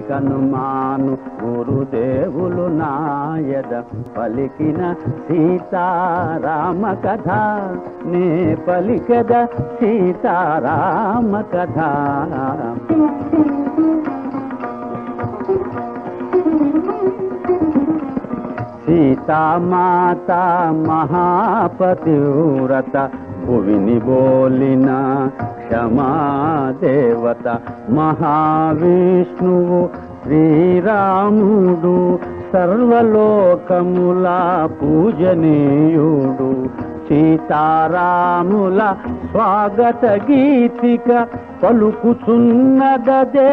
హనుమాను గురుదేవులు నాయద పలికిన సీతారామ కథ నే పలికద సీతారామ కథ. సీతామాత మహాపతివ్రత భువిని బోలిన క్షమాదేవత మహావిష్ణువు శ్రీరాముడు సర్వలోకముల పూజనీయుడు. సీతారాముల స్వాగత గీతిక పలుకుచున్నదే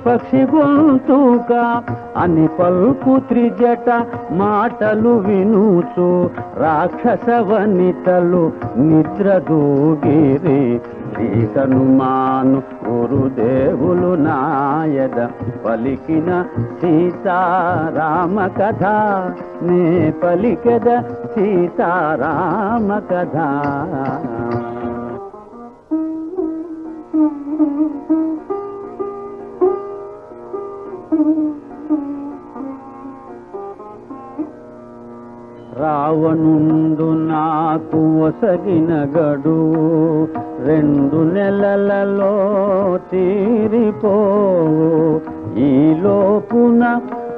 పక్షి గొంతుక అని పలుకు త్రిజట మాటలు వినుచు రాక్షస వనితలు నిద్రదూగిరి. శ్రీ హనుమాను గురుదేవులు నాయద పలికిన సీతారామ కథ నే పలికద సీతారామ కథ. రావణుండు నాకు ఒసగిన గడువు 2 నెలలలో తీరిపోవు. ఈ లోపున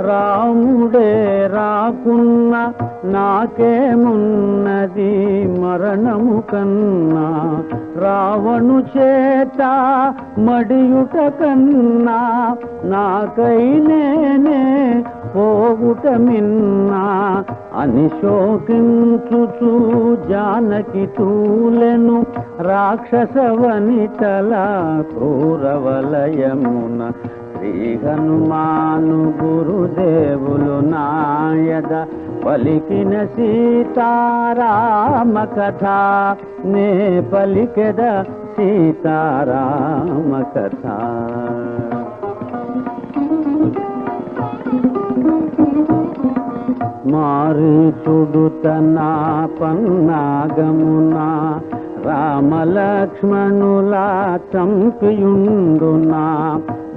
రాముడే రాకున్న నాకేమున్నది మరణము కన్నా. రావణు చేత మడియుట కన్నా నాకై నేనే పోగుట మిన్నా అని శోకించుచు జానకి తూలెను రాక్షస వనితల క్రూరవలయమున. శ్రీ హనుమాను గురుదేవులు నాయద పలికిన సీతారామ కథ నే పలికెద సీతారామ కథ. మారీచుడు తన పన్నాగమున రామలక్ష్మణుల చంపియుండునా.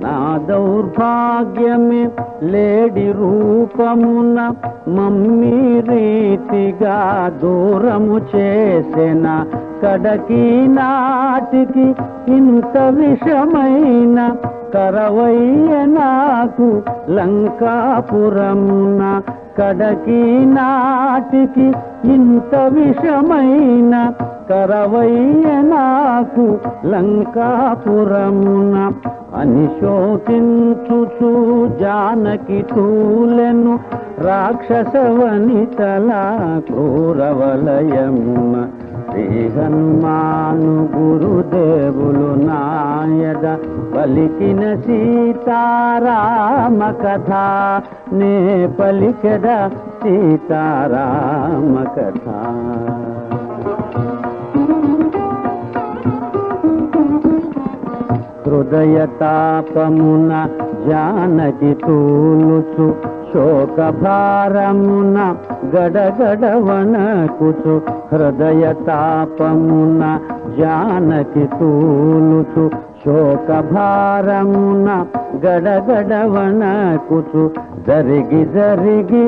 నా దౌర్భాగ్యమే లేడి రూపమున మమ్మీ రీతిగా దూరము చేసెన. కడకి నాటికి ఇంత విషమైన కరవయ్య నాకు లంకాపురమున. కడకి నాటికి ఇంత విషమైన కరవయ్య నాకు లంకాపురమున అని శోకించుచు జానకి తూలెను రాక్షస వనితల క్రూరవలయమున. శ్రీ హనుమాను గురుదేవులు నాయద పలికిన సీతారామ కథ నే పలికద సీతారామ కథ. హృదయ తాపమున జానకి తూలుచు శోకభారమున గడగడ వణకుచు. హృదయ తాపమున జానకి తూలుచు శోకభారమున గడగడ వణకుచు. జరిగి జరిగి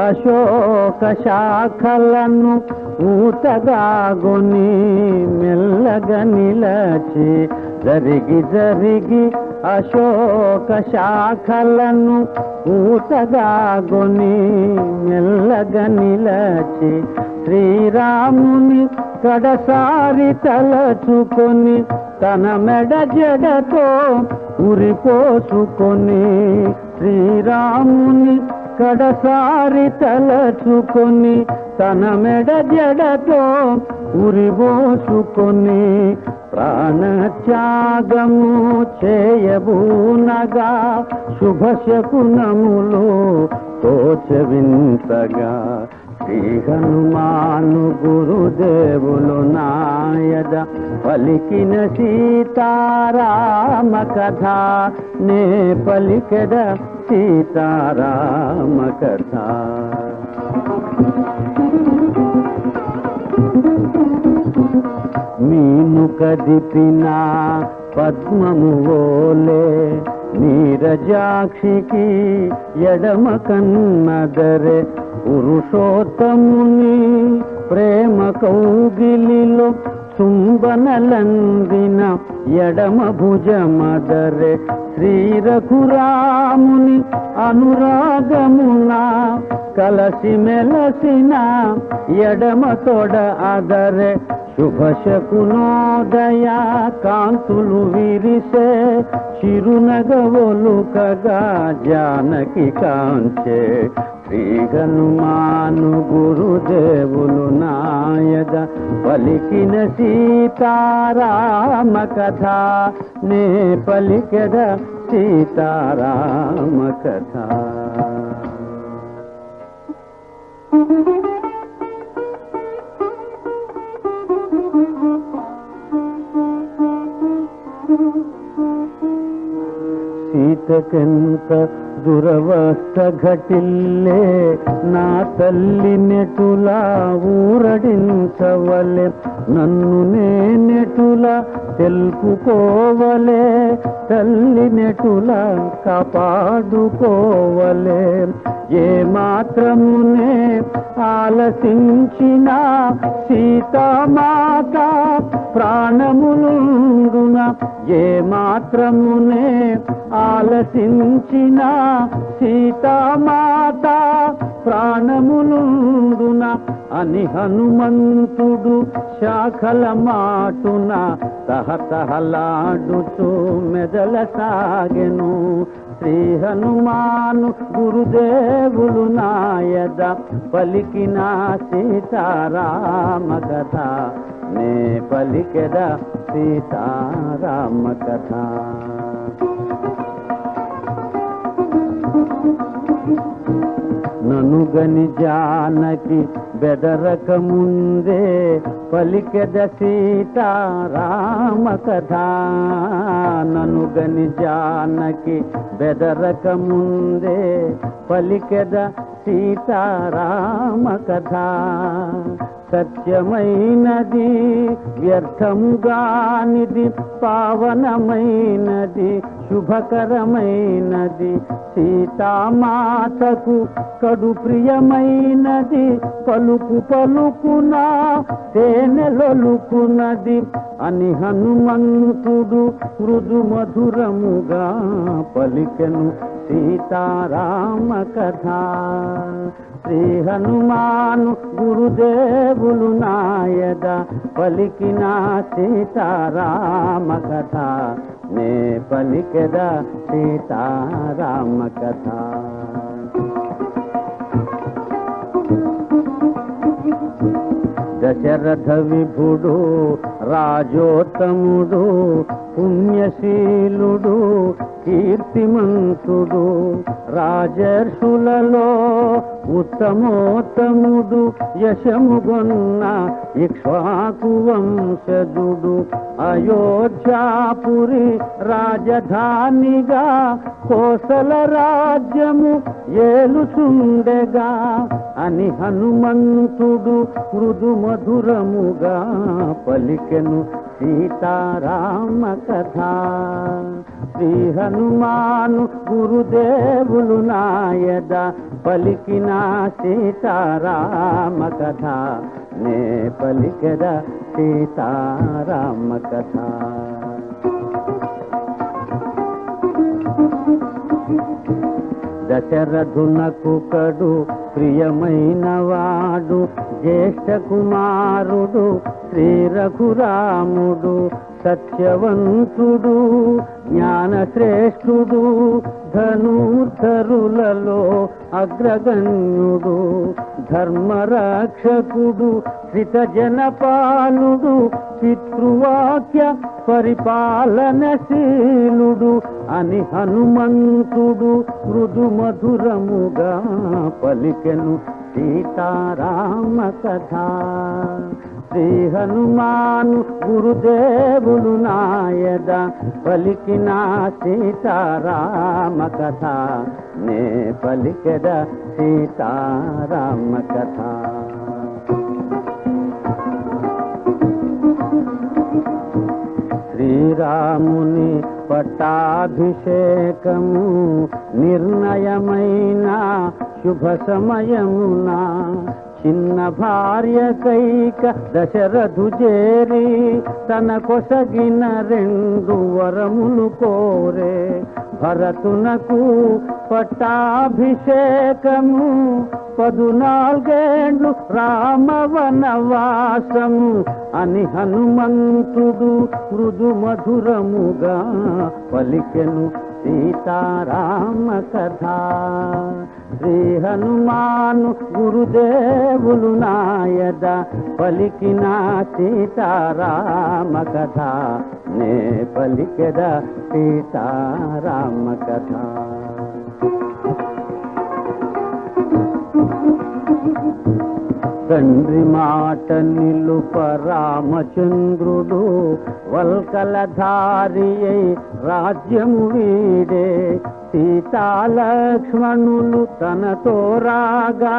అశోక శాఖలను ఊతగాగొని మెల్లగా నిలచి. జరిగి జరిగి అశోక శాఖలను ఊతగాగొని మెల్లగా నిలచి. శ్రీరాముని కడసారి తలచుకొని తన మెడ జడతో ఉరిపోసుకొని. శ్రీరాముని కడసారి తలచుకొని తన మెడ జడతో ఉరిపోసుకొని. ప్రాణత్యాగము చేయబూనగా శుభశకునములు తోచవింతగా. శ్రీ హనుమాను గురుదేవులు నాయద పలికిన సీతారామ కథ నే పలికెద సీతారామ కథ. మీను కదిపిన పద్మము ఓలే నీరజాక్షికి ఎడమ కన్నదరే పురుషోత్తముని ప్రేమ కౌగిలిలో చుంబనలందిన ఎడమ భుజమదరే శ్రీ రఘురాముని అనురాగమున కలసి మెలసిన ఎడమ తొడ అదరే శుభశకునోదయ కాంతులు విరిసే చిరునగవొలుకగా జానకి కాంచే శ్రీ హనుమాను గురుదేవులు నాయద పలికిన సీతారామ కథ నే పలికెద సీతారామ కథ. సీతకెంత దురవస్థ ఘటిల్లే నా తల్లి నెటులా ఊరడించవలే నన్ను నేనెటులా తెలుపుకోవలే తల్లి నెటులా కాపాడుకోవలే ఏ మాత్రమునే ఆలసించిన సీతామాత ప్రాణములుండున ఏ మాత్రమునే ఆలసించిన సీతామాత ప్రాణములుండున అని హనుమంతుడు శాఖల మాటున తహతహలాడుతూ మెదల సాగెను. శ్రీ హనుమాను గురుదేవులు నాయద పలికిన సీతారామ కథ నే పలికెద సీతారామ కథ. ననుగని జానకి బెదరక ముందే పలికెద సీతారామ కథ ననుగని జానకి బెదరక ముందే పలికెద సీతారామ కథ. సత్యమైనది వ్యర్థముగానిది పావనమైనది శుభకరమైనది సీతామాతకు కడు ప్రియమైనది పలుకు పలుకునా తేనెలొలుకున్నది అని హనుమంతుడు మృదు మధురముగా పలికెను సీతారామ కథ. శ్రీ హనుమాను గురుదేవులు నాయద పలికిన సీతారామ కథ నే పలికెద సీతారామ కథ. దశరథ విభుడు రాజోత్తముడు పుణ్యశీలుడు కీర్తిమంతుడు రాజర్షులలో ఉత్తమోత్తముడు యశముగొన్న ఇక్ష్వాకు వంశజుడు అయోధ్యాపురి రాజధానిగా కోసల రాజ్యము ఏలుచుండెగా అని హనుమంతుడు మృదు మధురముగా పలికెను సీతారామ కథ. శ్రీ హనుమాను గురుదేవులు నాయద పలికిన సీతారామ కథ నే పలికెద సీతారామ కథ. దశరథునకు కడు ప్రియమైన వాడు జ్యేష్ఠ కుమారుడు శ్రీ రఘురాముడు సత్యవంతుడు జ్ఞానశ్రేష్ఠుడు ధనుర్ధరులలో అగ్రగణ్యుడు ధర్మరక్షకుడు శ్రితజనపాలుడు పితృవాక్య పరిపాలనశీలుడు అని హనుమంతుడు మృదు మధురముగా పలికెను సీతారామ కథ. శ్రీ హనుమాను గురుదేవులు నాయద పలికిన సీతారామ కథ నే పలికెద సీతారామ కథ. శ్రీరాముని పట్టాభిషేకము నిర్ణయమైన శుభ సమయమున చిన్న భార్యకైక దశరథు చేరి తన కొసగిన 2 వరములు కోరే. భరతునకు పట్టాభిషేకము 14 రామవనవాసము అని హనుమంతుడు మృదు మధురముగా పలికెను సీతారామ కథ. శ్రీ హనుమాను గురుదేవులు నాయద పలికిన సీతారామ కథ. నే పలికెద సీతారామ కథ. తండ్రి మాట నిలుప రామచంద్రుడు వల్కలధారి అయి రాజ్యము వీడే. సీతాలక్ష్మణులు తనతో రాగా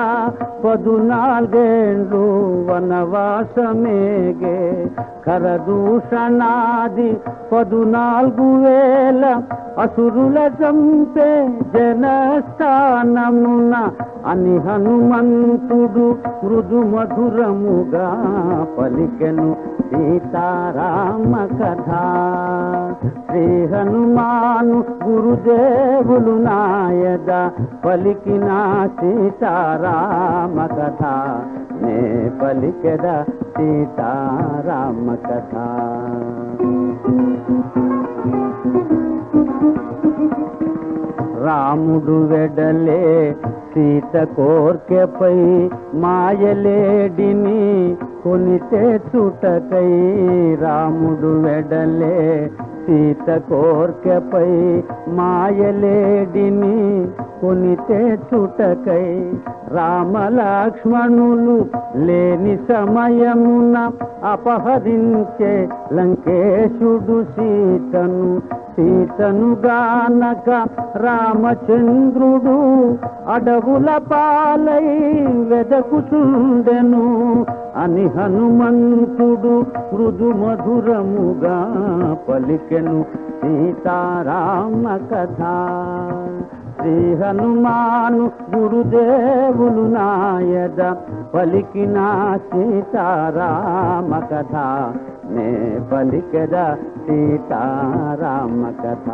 14 వనవాసమేగే. ఖరదూషణాది 14,000 అసురుల చంపే జనస్థానమున అని హనుమంతుడు మృదు మధురముగా పలికెను సీతారామ కథ. శ్రీ హనుమాను గురుదేవులు నాయద పలికిన సీతారామ కథ. నే పలికెద సీతారామ కథ. రాముడు వెడలే సీత కోర్కెపై మాయలేడిని కొనితే చుటకై. రాముడు వెడలే సీత కోర్కెపై మాయలేడిని కొనితే చుటకై. రామలక్ష్మణులు లేని సమయమున అపహరించే లంకేశుడు సీతను గానక రామచంద్రుడు అడవుల పాలై వెదకుచుండెను అని హనుమంతుడు మృదు మధురముగా పలికెను సీతారామ కథ. శ్రీ హనుమాను గురుదేవులు నాయద పలికిన సీతారామ కథ. నే పలికెద సీతారామ కథ.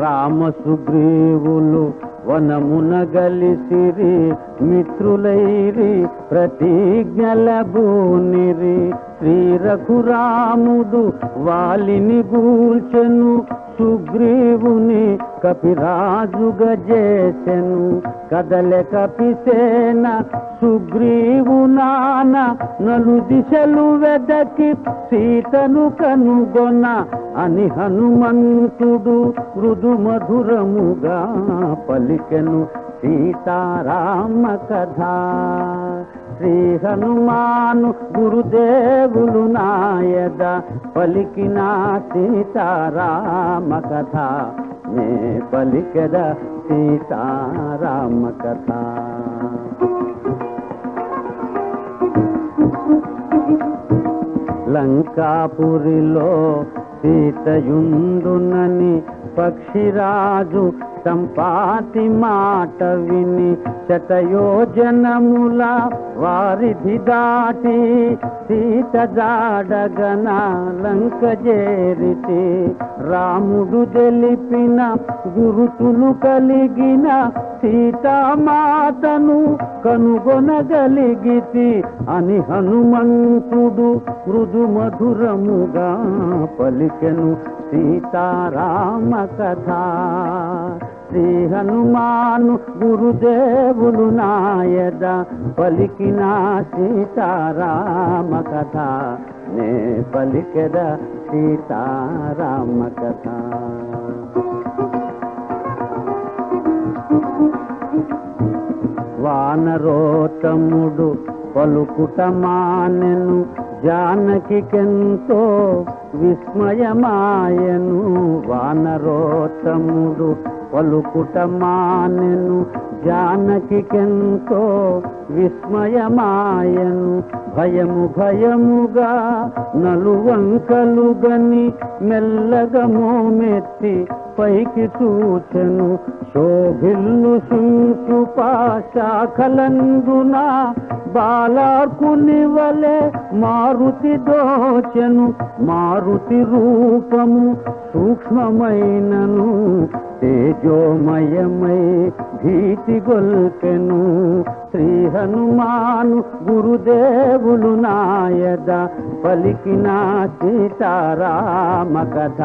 రామ సుగ్రీవులు వనమున గలిసిరి మిత్రులైరి ప్రతిజ్ఞల బూనిరి. శ్రీ రఘురాముడు వాలిని గూల్చెను సుగ్రీవుని కపిరాజుగా చేసెను. కదలె కపిసేన సుగ్రీవు నాన నలు దిశలు వెదకి సీతను కనుగొన అని హనుమంతుడు మృదు మధురముగా పలికెను సీతారామ కథ. శ్రీ హనుమాను గురుదేవులు నాయద పలికిన సీతారామ కథ. నే పలికెద సీతారామ కథ. లంకాపురిలో సీతయుందునని పక్షిరాజు సంపాతి మాట విని శతయోజనముల వారిధి దాటి సీత జాడగన లంక చేరితి. రాముడు తెలిపిన గురుతులు కలిగిన సీతామాతను కనుగొనగలిగితి అని హనుమంతుడు మృదు మధురముగా పలికెను సీతారామ కథ. శ్రీ హనుమాను గురుదేవులు నాయద పలికిన సీతారామ కథ. నే పలికెద సీతారామ కథ. వానరోత్తముడు పలుకుట మానెను జానకికెంతో విస్మయమాయను. వానరోత్తముడు పలుకుట మానెను జానకికెంతో విస్మయమాయను. భయము భయముగా నలువంకలుగని మెల్లగా మోమెత్తి పైకి చూచెను. శోభిల్లు శుపాశాఖలందున బాలార్కుని వలె మారుతి దోచెను. మారుతి రూపము సూక్ష్మమైనను తేజోమయమై భీతి గొల్పెను. శ్రీ హనుమాను గురుదేవులు నాయద పలికిన సీతారామ కథ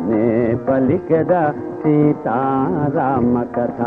నే పలికెద సీతారామ కథ.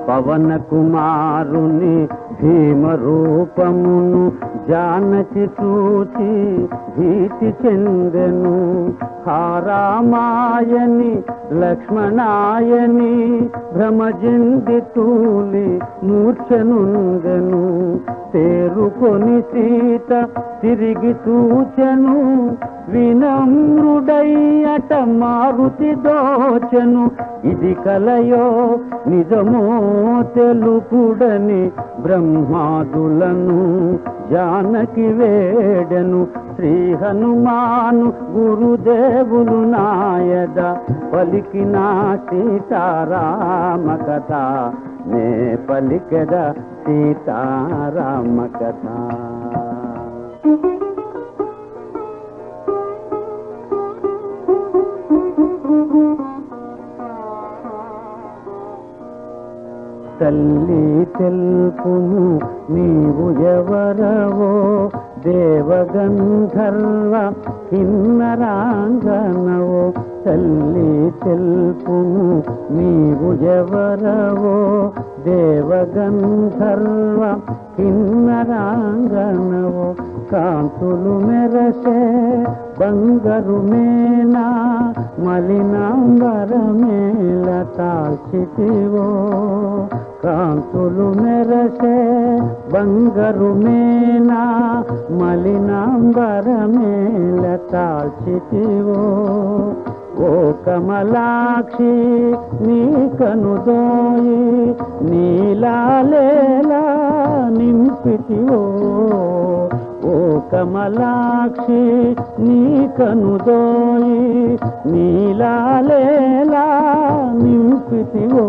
పవన కుమారుని భీమ రూపమును జానకి చూచి భీతి చెందెను. హారామాయని లక్ష్మణాయని భ్రమజింది తూలి మూర్ఛనుందెను. తేరుకొని సీత తిరిగి చూచెను. వినమ్రుడయ్యట మారుతి దోచెను. ఇది కలయో నిజమో తెలుపుడని బ్రహ్మాదులను జానకి వేడెను. శ్రీ హనుమాను గురుదేవులు నాయద పలికిన సీతారామ కథ నే పలికెద సీతారామ కథ. తల్లి తెలుపుము నీవు ఎవరవో, దేవగంధర్వ కిన్నరాంగనవో. తల్లి తెలుపుము నీవు ఎవరవో, దేవగంధర్వ కిన్నరాంగనవో. కాంతులు మెరసే బంగారు మేనా మలినాంబరమేల తాల్చితివో. కాంతులు మెరసే బంగారు మేనా మలినాంబరమేల తాల్చితివో. ఓ కమలాక్షి నీ కనుదోయి నీలాలేలా నింపితివో. ఓ కమలాక్షి నీ కనుదోయి నీలాలేలా నింపితివో.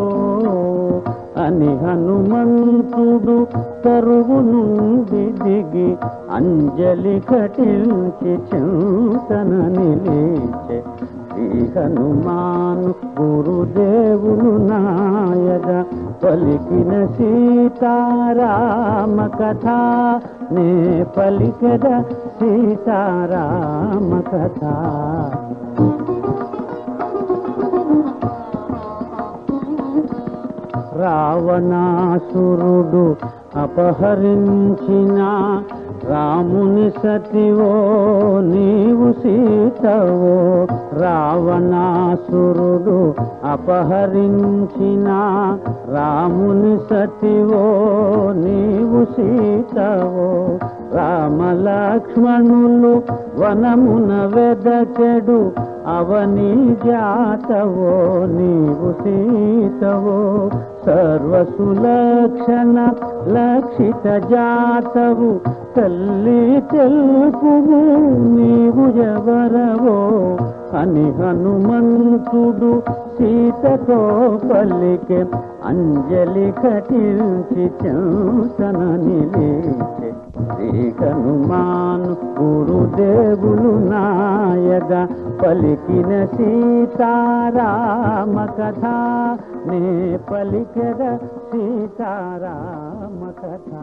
అని హనుమంతుడు తరువు నుండి దిగి అంజలి కటించి చింతన నిలిచే. శ్రీ హనుమాను గురుదేవులు నాయద పలికిన సీతారామ కథ నే పలికెద సీతారామ కథ. రావణాసురుడు అపహరించిన రాముని సతివో నీవు సీతవో. రావణాసురుడు అపహరించిన రాముని సతివో నీవు సీతవో. రామలక్ష్మణులు వనమున వెదచెడు అవని జాతవో నీవు సీతవో. సర్వసులక్షణ లక్షిత జాతవు తల్లి తెలుపుము నీవు ఎవరవో. అని హనుమంతుడు సీతతో పలికే అంజలి కటించి చింతన నిలిచే. శ్రీ హనుమాను గురుదేవులు నాయద పలికిన సీతారామ కథ నే పలికెద సీతారామ కథ.